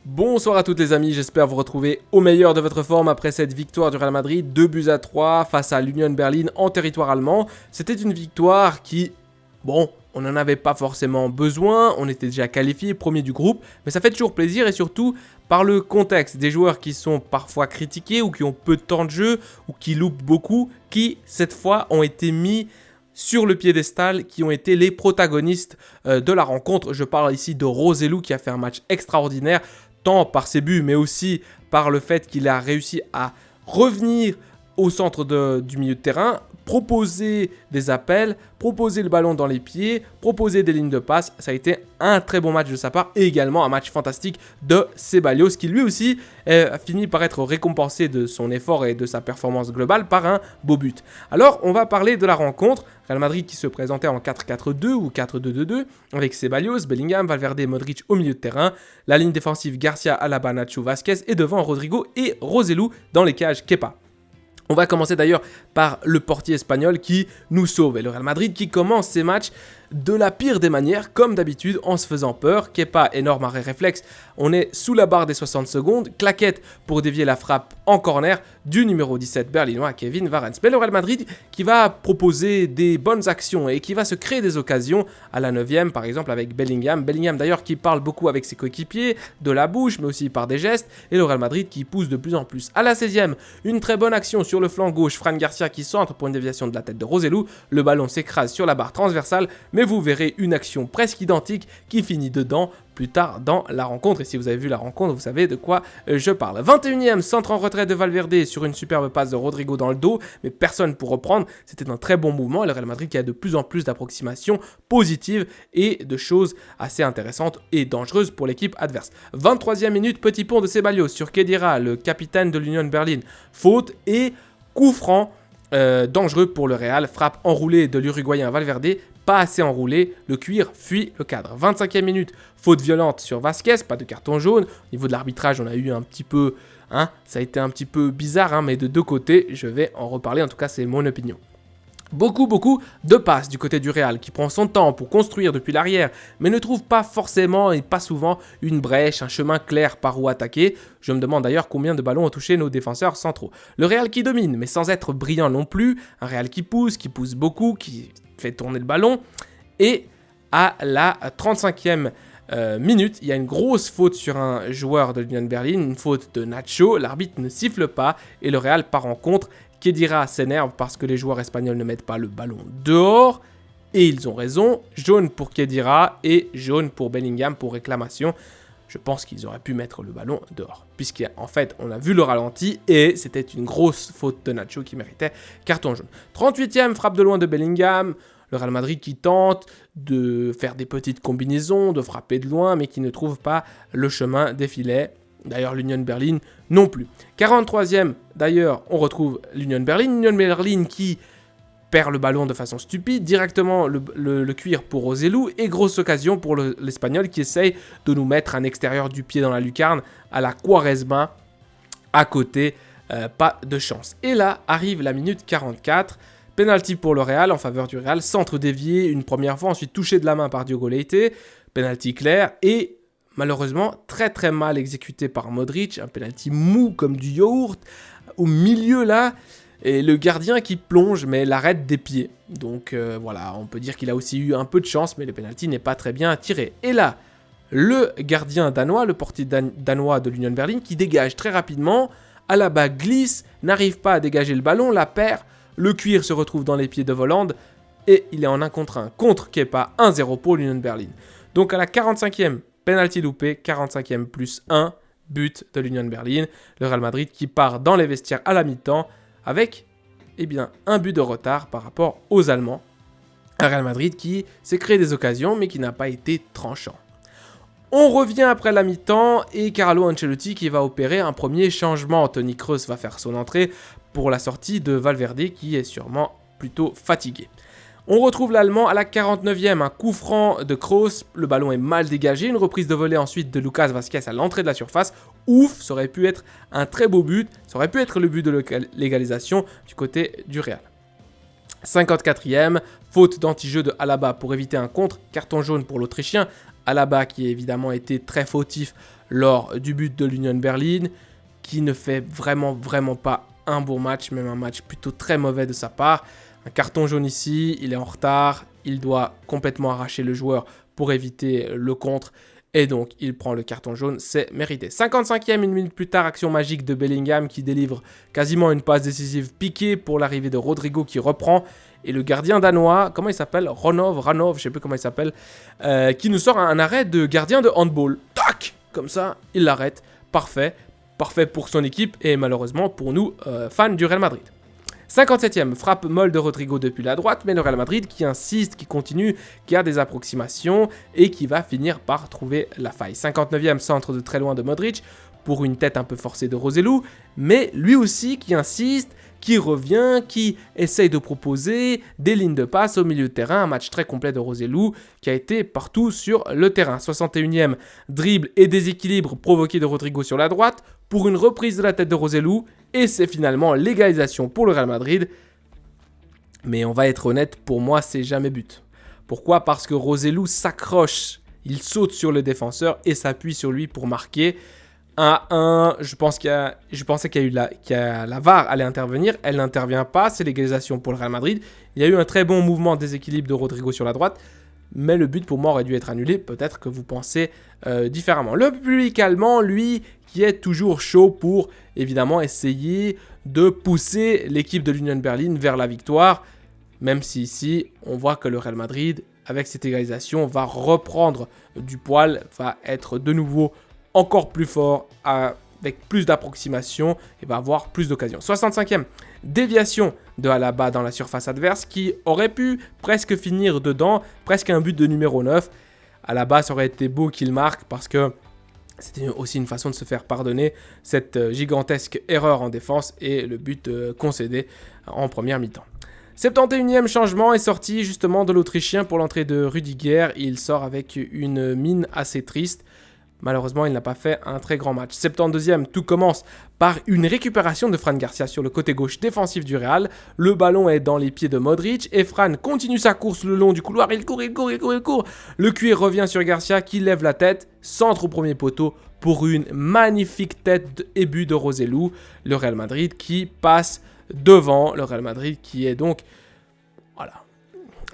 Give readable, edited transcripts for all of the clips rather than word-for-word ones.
Bonsoir à toutes les amis, j'espère vous retrouver au meilleur de votre forme après cette victoire du Real Madrid, 2-3 face à l'Union Berlin en territoire allemand. C'était une victoire qui, bon, on n'en avait pas forcément besoin, on était déjà qualifié, premier du groupe, mais ça fait toujours plaisir et surtout par le contexte des joueurs qui sont parfois critiqués ou qui ont peu de temps de jeu ou qui loupent beaucoup, qui cette fois ont été mis sur le piédestal, qui ont été les protagonistes de la rencontre. Je parle ici de Roselu qui a fait un match extraordinaire, tant par ses buts, mais aussi par le fait qu'il a réussi à revenir au centre du milieu de terrain, proposer des appels, proposer le ballon dans les pieds, proposer des lignes de passe. Ça a été un très bon match de sa part et également un match fantastique de Ceballos qui lui aussi a fini par être récompensé de son effort et de sa performance globale par un beau but. Alors on va parler de la rencontre. Real Madrid qui se présentait en 4-4-2 ou 4-2-2-2 avec Ceballos, Bellingham, Valverde et Modric au milieu de terrain. La ligne défensive Garcia, Alaba, Nacho, Vasquez et devant Rodrigo et Roselu dans les cages Kepa. On va commencer d'ailleurs par le portier espagnol qui nous sauve et le Real Madrid qui commence ses matchs de la pire des manières, comme d'habitude, en se faisant peur. Kepa, énorme arrêt réflexe, on est sous la barre des 60 secondes, claquette pour dévier la frappe en corner du numéro 17 berlinois, Kevin Varane. Mais le Real Madrid qui va proposer des bonnes actions et qui va se créer des occasions à la 9e, par exemple avec Bellingham. Bellingham d'ailleurs qui parle beaucoup avec ses coéquipiers, de la bouche, mais aussi par des gestes, et le Real Madrid qui pousse de plus en plus. À la 16e, une très bonne action sur le flanc gauche, Fran Garcia qui centre pour une déviation de la tête de Roselu, le ballon s'écrase sur la barre transversale, mais vous verrez une action presque identique qui finit dedans plus tard dans la rencontre. Et si vous avez vu la rencontre, vous savez de quoi je parle. 21e, centre en retrait de Valverde sur une superbe passe de Rodrigo dans le dos, mais personne pour reprendre. C'était un très bon mouvement et le Real Madrid qui a de plus en plus d'approximations positives et de choses assez intéressantes et dangereuses pour l'équipe adverse. 23e minute, petit pont de Ceballos sur Khedira, le capitaine de l'Union Berlin. Faute et coup franc dangereux pour le Real. Frappe enroulée de l'Uruguayen Valverde. Pas assez enroulé, le cuir fuit le cadre. 25e minute, faute violente sur Vasquez, pas de carton jaune. Au niveau de l'arbitrage, on a eu un petit peu, ça a été un petit peu bizarre, mais de deux côtés, je vais en reparler, en tout cas c'est mon opinion. Beaucoup de passes du côté du Real qui prend son temps pour construire depuis l'arrière, mais ne trouve pas forcément et pas souvent une brèche, un chemin clair par où attaquer. Je me demande d'ailleurs combien de ballons ont touché nos défenseurs centraux. Le Real qui domine, mais sans être brillant non plus. Un Real qui pousse beaucoup, qui fait tourner le ballon. Et à la 35e minute, il y a une grosse faute sur un joueur de l'Union Berlin, une faute de Nacho. L'arbitre ne siffle pas et le Real part en contre. Khedira s'énerve parce que les joueurs espagnols ne mettent pas le ballon dehors. Et ils ont raison. Jaune pour Khedira et jaune pour Bellingham pour réclamation. Je pense qu'ils auraient pu mettre le ballon dehors. Puisqu'en fait, on a vu le ralenti et c'était une grosse faute de Nacho qui méritait carton jaune. 38e, frappe de loin de Bellingham. Le Real Madrid qui tente de faire des petites combinaisons, de frapper de loin, mais qui ne trouve pas le chemin des filets. D'ailleurs, l'Union Berlin non plus. 43e, d'ailleurs, on retrouve l'Union Berlin qui perd le ballon de façon stupide, directement le cuir pour Roselu, et grosse occasion pour l'Espagnol qui essaye de nous mettre un extérieur du pied dans la lucarne à la Quaresma, à côté, pas de chance. Et là, arrive la minute 44, penalty pour le Real, en faveur du Real, centre dévié une première fois, ensuite touché de la main par Diogo Leite, penalty clair, et malheureusement très mal exécuté par Modric, un penalty mou comme du yaourt, au milieu là, et le gardien qui plonge mais l'arrête des pieds. Donc voilà, on peut dire qu'il a aussi eu un peu de chance, mais le penalty n'est pas très bien tiré. Et là, le gardien danois, le portier danois de l'Union Berlin, qui dégage très rapidement, Alaba glisse, n'arrive pas à dégager le ballon, la perd, le cuir se retrouve dans les pieds de Voland, et il est en 1 contre 1 contre Kepa, 1-0 pour l'Union Berlin. Donc à la 45e, penalty loupé, 45e plus 1, but de l'Union Berlin. Le Real Madrid qui part dans les vestiaires à la mi-temps avec un but de retard par rapport aux Allemands. Un Real Madrid qui s'est créé des occasions mais qui n'a pas été tranchant. On revient après la mi-temps et Carlo Ancelotti qui va opérer un premier changement. Toni Kroos va faire son entrée pour la sortie de Valverde qui est sûrement plutôt fatigué. On retrouve l'Allemand à la 49e, un coup franc de Kroos, le ballon est mal dégagé, une reprise de volée ensuite de Lucas Vazquez à l'entrée de la surface. Ouf, ça aurait pu être un très beau but, ça aurait pu être le but de l'égalisation du côté du Real. 54e, faute d'anti-jeu de Alaba pour éviter un contre, carton jaune pour l'Autrichien. Alaba qui a évidemment été très fautif lors du but de l'Union Berlin, qui ne fait vraiment pas un bon match, même un match plutôt très mauvais de sa part. Un carton jaune ici, il est en retard, il doit complètement arracher le joueur pour éviter le contre. Et donc, il prend le carton jaune, c'est mérité. 55e, une minute plus tard, action magique de Bellingham qui délivre quasiment une passe décisive piquée pour l'arrivée de Rodrigo qui reprend. Et le gardien danois, comment il s'appelle? Ranov, je sais plus comment il s'appelle, qui nous sort un arrêt de gardien de handball. Tac! Comme ça, il l'arrête. Parfait. Parfait pour son équipe et malheureusement pour nous, fans du Real Madrid. 57e, frappe molle de Rodrigo depuis la droite, mais le Real Madrid qui insiste, qui continue, qui a des approximations et qui va finir par trouver la faille. 59e, centre de très loin de Modric pour une tête un peu forcée de Roselu, mais lui aussi qui insiste, qui revient, qui essaye de proposer des lignes de passe au milieu de terrain. Un match très complet de Roselu qui a été partout sur le terrain. 61e, dribble et déséquilibre provoqué de Rodrigo sur la droite pour une reprise de la tête de Roselu. Et c'est finalement l'égalisation pour le Real Madrid. Mais on va être honnête, pour moi, c'est jamais but. Pourquoi? Parce que Roselu s'accroche, il saute sur le défenseur et s'appuie sur lui pour marquer. 1-1, je pensais qu'il y a la VAR allait intervenir. Elle n'intervient pas, c'est l'égalisation pour le Real Madrid. Il y a eu un très bon mouvement de déséquilibre de Rodrigo sur la droite. Mais le but pour moi aurait dû être annulé. Peut-être que vous pensez différemment. Le public allemand, lui, qui est toujours chaud pour évidemment essayer de pousser l'équipe de l'Union Berlin vers la victoire. Même si ici, on voit que le Real Madrid, avec cette égalisation, va reprendre du poil, va être de nouveau encore plus fort, avec plus d'approximation et va avoir plus d'occasions. 65e, déviation de Alaba dans la surface adverse qui aurait pu presque finir dedans, presque un but de numéro 9. Alaba, ça aurait été beau qu'il marque parce que c'était aussi une façon de se faire pardonner cette gigantesque erreur en défense et le but concédé en première mi-temps. 71e changement est sorti justement de l'Autrichien pour l'entrée de Rudiger. Il sort avec une mine assez triste. Malheureusement, il n'a pas fait un très grand match. 72e, tout commence par une récupération de Fran Garcia sur le côté gauche défensif du Real. Le ballon est dans les pieds de Modric et Fran continue sa course le long du couloir. Il court. Le cuir revient sur Garcia qui lève la tête, centre au premier poteau pour une magnifique tête et but de Roselu. Le Real Madrid qui passe devant. Le Real Madrid qui est donc... Voilà.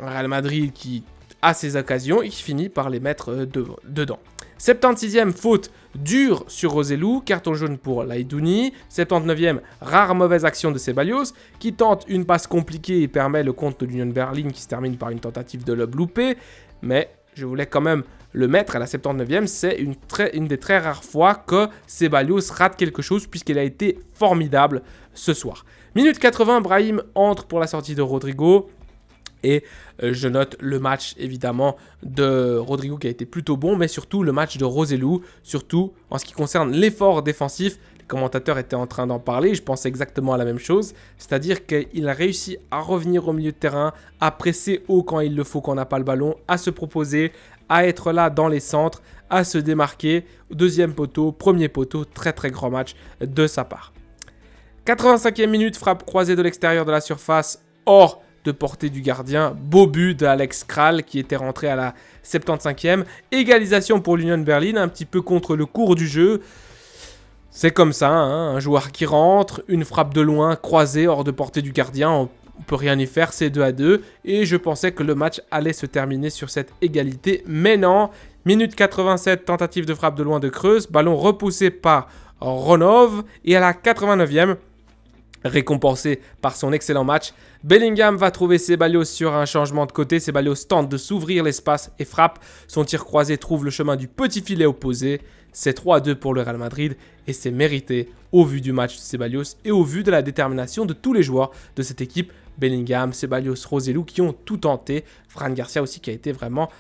Un Real Madrid qui a ses occasions et qui finit par les mettre dedans. 76e, faute dure sur Roselu, carton jaune pour Laidouni. 79e, rare mauvaise action de Ceballos, qui tente une passe compliquée et permet le compte de l'Union Berlin qui se termine par une tentative de lob loupé. Mais je voulais quand même le mettre à la 79e, c'est une des très rares fois que Ceballos rate quelque chose puisqu'il a été formidable ce soir. Minute 80, Brahim entre pour la sortie de Rodrigo. Et je note le match évidemment de Rodrigo qui a été plutôt bon, mais surtout le match de Roselu, surtout en ce qui concerne l'effort défensif. Les commentateurs étaient en train d'en parler, je pensais exactement à la même chose, c'est-à-dire qu'il a réussi à revenir au milieu de terrain, à presser haut quand il le faut, quand on n'a pas le ballon, à se proposer, à être là dans les centres, à se démarquer. Deuxième poteau, premier poteau, très très grand match de sa part. 85e minute, frappe croisée de l'extérieur de la surface, hors de portée du gardien. Beau but d'Alex Kral qui était rentré à la 75e. Égalisation pour l'Union Berlin, un petit peu contre le cours du jeu. C'est comme ça, hein, un joueur qui rentre, une frappe de loin, croisée, hors de portée du gardien. On peut rien y faire, c'est 2-2. Et je pensais que le match allait se terminer sur cette égalité. Mais non, minute 87, tentative de frappe de loin de Creuse. Ballon repoussé par Ronov. Et à la 89e, récompensé par son excellent match, Bellingham va trouver Ceballos sur un changement de côté. Ceballos tente de s'ouvrir l'espace et frappe. Son tir croisé trouve le chemin du petit filet opposé. C'est 3-2 pour le Real Madrid et c'est mérité au vu du match de Ceballos et au vu de la détermination de tous les joueurs de cette équipe. Bellingham, Ceballos, Roselu qui ont tout tenté. Fran Garcia aussi qui a été vraiment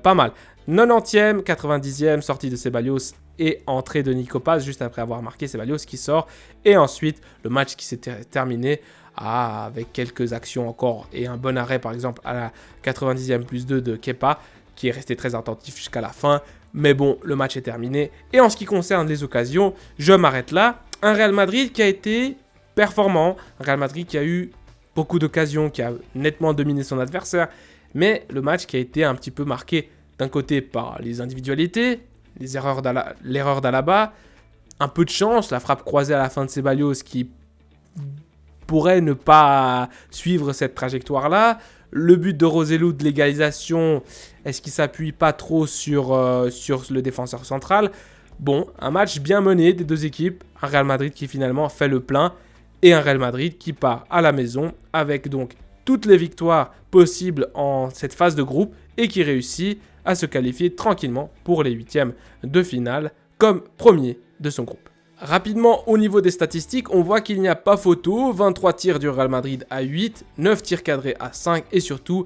pas mal. 90e, 90e, sortie de Ceballos et entrée de Nico Paz juste après avoir marqué. Ceballos qui sort. Et ensuite, le match qui s'est terminé avec quelques actions encore et un bon arrêt par exemple à la 90e plus 2 de Kepa qui est resté très attentif jusqu'à la fin. Mais bon, le match est terminé. Et en ce qui concerne les occasions, je m'arrête là. Un Real Madrid qui a été performant. Un Real Madrid qui a eu beaucoup d'occasions, qui a nettement dominé son adversaire, mais le match qui a été un petit peu marqué d'un côté par les individualités, l'erreur d'Alaba, un peu de chance, la frappe croisée à la fin de Ceballos qui pourrait ne pas suivre cette trajectoire-là, le but de Roselu de l'égalisation, est-ce qu'il s'appuie pas trop sur le défenseur central? Bon, un match bien mené des deux équipes, un Real Madrid qui finalement fait le plein et un Real Madrid qui part à la maison avec donc toutes les victoires possibles en cette phase de groupe et qui réussit à se qualifier tranquillement pour les huitièmes de finale comme premier de son groupe. Rapidement, au niveau des statistiques, on voit qu'il n'y a pas photo, 23 tirs du Real Madrid à 8, 9 tirs cadrés à 5 et surtout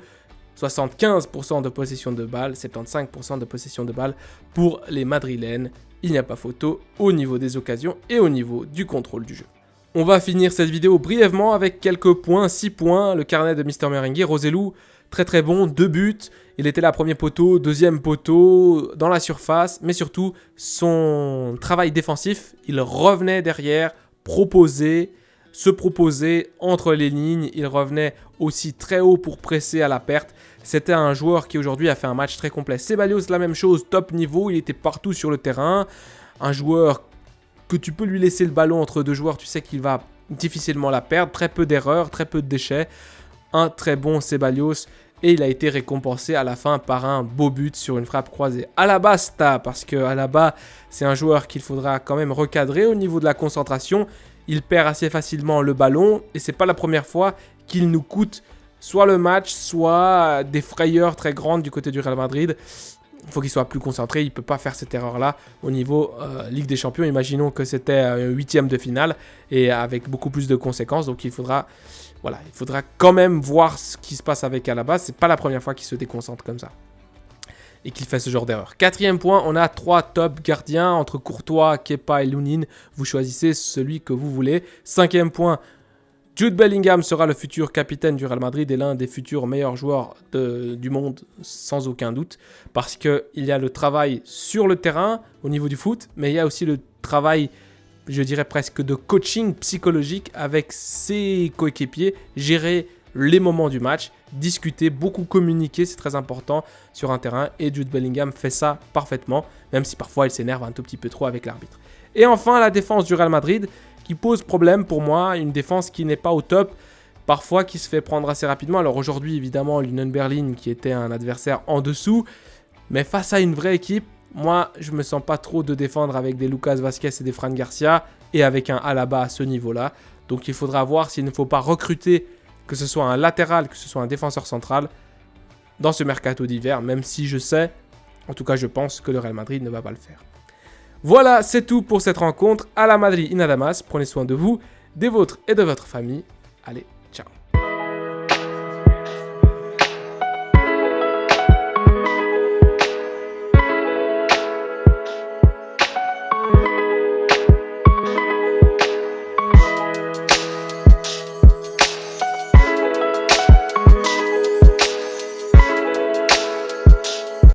75% de possession de balle, 75% de possession de balle pour les Madrilènes. Il n'y a pas photo au niveau des occasions et au niveau du contrôle du jeu. On va finir cette vidéo brièvement avec quelques points, 6 points, le carnet de Mister Merengue, Roselu, très bon, 2 buts, il était là premier poteau, deuxième poteau, dans la surface, mais surtout son travail défensif, il revenait derrière, se proposer entre les lignes, il revenait aussi très haut pour presser à la perte. C'était un joueur qui aujourd'hui a fait un match très complet. Ceballos, la même chose, top niveau, il était partout sur le terrain, un joueur que tu peux lui laisser le ballon entre deux joueurs, tu sais qu'il va difficilement la perdre, très peu d'erreurs, très peu de déchets, un très bon Ceballos. Et il a été récompensé à la fin par un beau but sur une frappe croisée. Alaba, parce que Alaba, c'est un joueur qu'il faudra quand même recadrer au niveau de la concentration. Il perd assez facilement le ballon et c'est pas la première fois qu'il nous coûte soit le match, soit des frayeurs très grandes du côté du Real Madrid. Il faut qu'il soit plus concentré, il ne peut pas faire cette erreur-là au niveau Ligue des Champions. Imaginons que c'était un huitième de finale et avec beaucoup plus de conséquences. Donc il faudra quand même voir ce qui se passe avec Alaba. C'est pas la première fois qu'il se déconcentre comme ça et qu'il fait ce genre d'erreur. Quatrième point, on a 3 top gardiens entre Courtois, Kepa et Lunin. Vous choisissez celui que vous voulez. Cinquième point, Jude Bellingham sera le futur capitaine du Real Madrid et l'un des futurs meilleurs joueurs du monde, sans aucun doute. Parce qu'il y a le travail sur le terrain, au niveau du foot, mais il y a aussi le travail, je dirais presque de coaching psychologique avec ses coéquipiers, gérer les moments du match, discuter, beaucoup communiquer, c'est très important sur un terrain. Et Jude Bellingham fait ça parfaitement, même si parfois il s'énerve un tout petit peu trop avec l'arbitre. Et enfin, la défense du Real Madrid, qui pose problème pour moi, une défense qui n'est pas au top, parfois qui se fait prendre assez rapidement. Alors aujourd'hui, évidemment, l'Union Berlin qui était un adversaire en dessous, mais face à une vraie équipe, moi, je me sens pas trop de défendre avec des Lucas Vazquez et des Fran Garcia et avec un Alaba à ce niveau-là. Donc il faudra voir s'il ne faut pas recruter, que ce soit un latéral, que ce soit un défenseur central, dans ce mercato d'hiver, même si je sais, en tout cas je pense que le Real Madrid ne va pas le faire. Voilà, c'est tout pour cette rencontre. À la Madrid, in Adamas, prenez soin de vous, des vôtres et de votre famille. Allez,